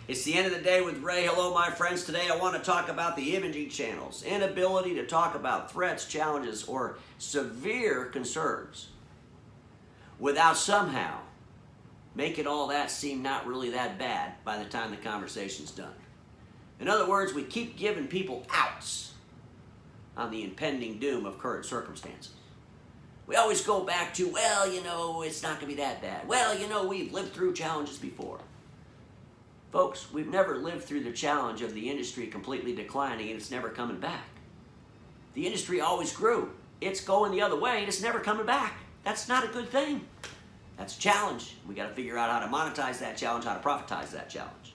It's the end of the day with Ray. Hello, my friends. Today I want to talk about the imaging channel's inability to talk about threats, challenges, or severe concerns without somehow making all that seem not really that bad by the time the conversation's done. In other words, we keep giving people outs on the impending doom of current circumstances. We always go back to, well, it's not going to be that bad. Well, we've lived through challenges before. Folks, we've never lived through the challenge of the industry completely declining and it's never coming back. The industry always grew. It's going the other way and it's never coming back. That's not a good thing. That's a challenge. We got to figure out how to monetize that challenge, how to profitize that challenge.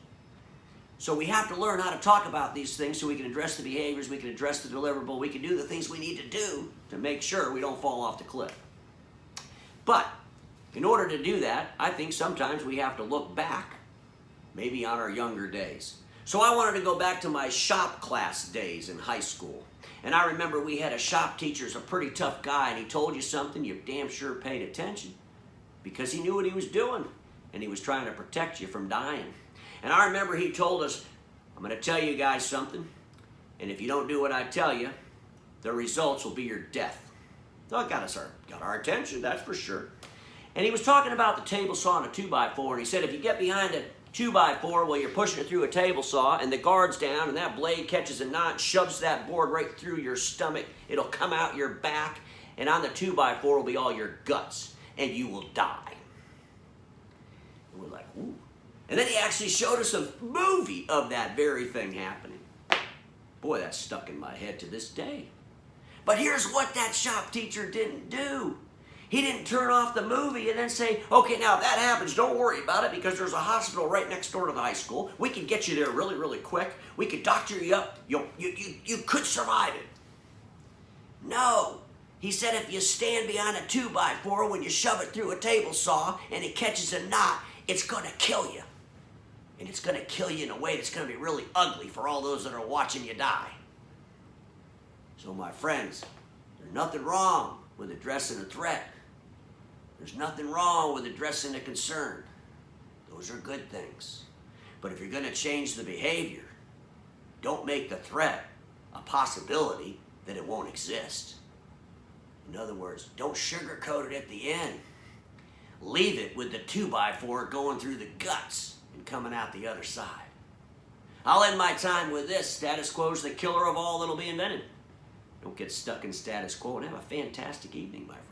So we have to learn how to talk about these things so we can address the behaviors, we can address the deliverable, we can do the things we need to do to make sure we don't fall off the cliff. But in order to do that, I think sometimes we have to look back, maybe on our younger days. So I wanted to go back to my shop class days in high school. And I remember we had a shop teacher, who's a pretty tough guy, and he told you something, you damn sure paid attention because he knew what he was doing and he was trying to protect you from dying. And I remember he told us, I'm going to tell you guys something, and if you don't do what I tell you, the results will be your death. So it got our attention, that's for sure. And he was talking about the table saw and a 2x4, and he said if you get behind a 2x4 while you're pushing it through a table saw and the guard's down and that blade catches a knot and shoves that board right through your stomach, it'll come out your back, and on the 2x4 will be all your guts, and you will die. And we're like, ooh. And then he actually showed us a movie of that very thing happening. Boy, that's stuck in my head to this day. But here's what that shop teacher didn't do. He didn't turn off the movie and then say, okay, now if that happens, don't worry about it because there's a hospital right next door to the high school. We can get you there really, really quick. We can doctor you up. You could survive it. No. He said if you stand behind a 2x4 when you shove it through a table saw and it catches a knot, it's going to kill you. And it's going to kill you in a way that's going to be really ugly for all those that are watching you die. So my friends, there's nothing wrong with addressing a threat. There's nothing wrong with addressing a concern. Those are good things. But if you're going to change the behavior, don't make the threat a possibility that it won't exist. In other words, don't sugarcoat it at the end. Leave it with the 2x4 going through the guts and coming out the other side. I'll end my time with this. Status quo is the killer of all that'll be invented. Don't get stuck in status quo and have a fantastic evening, my friend.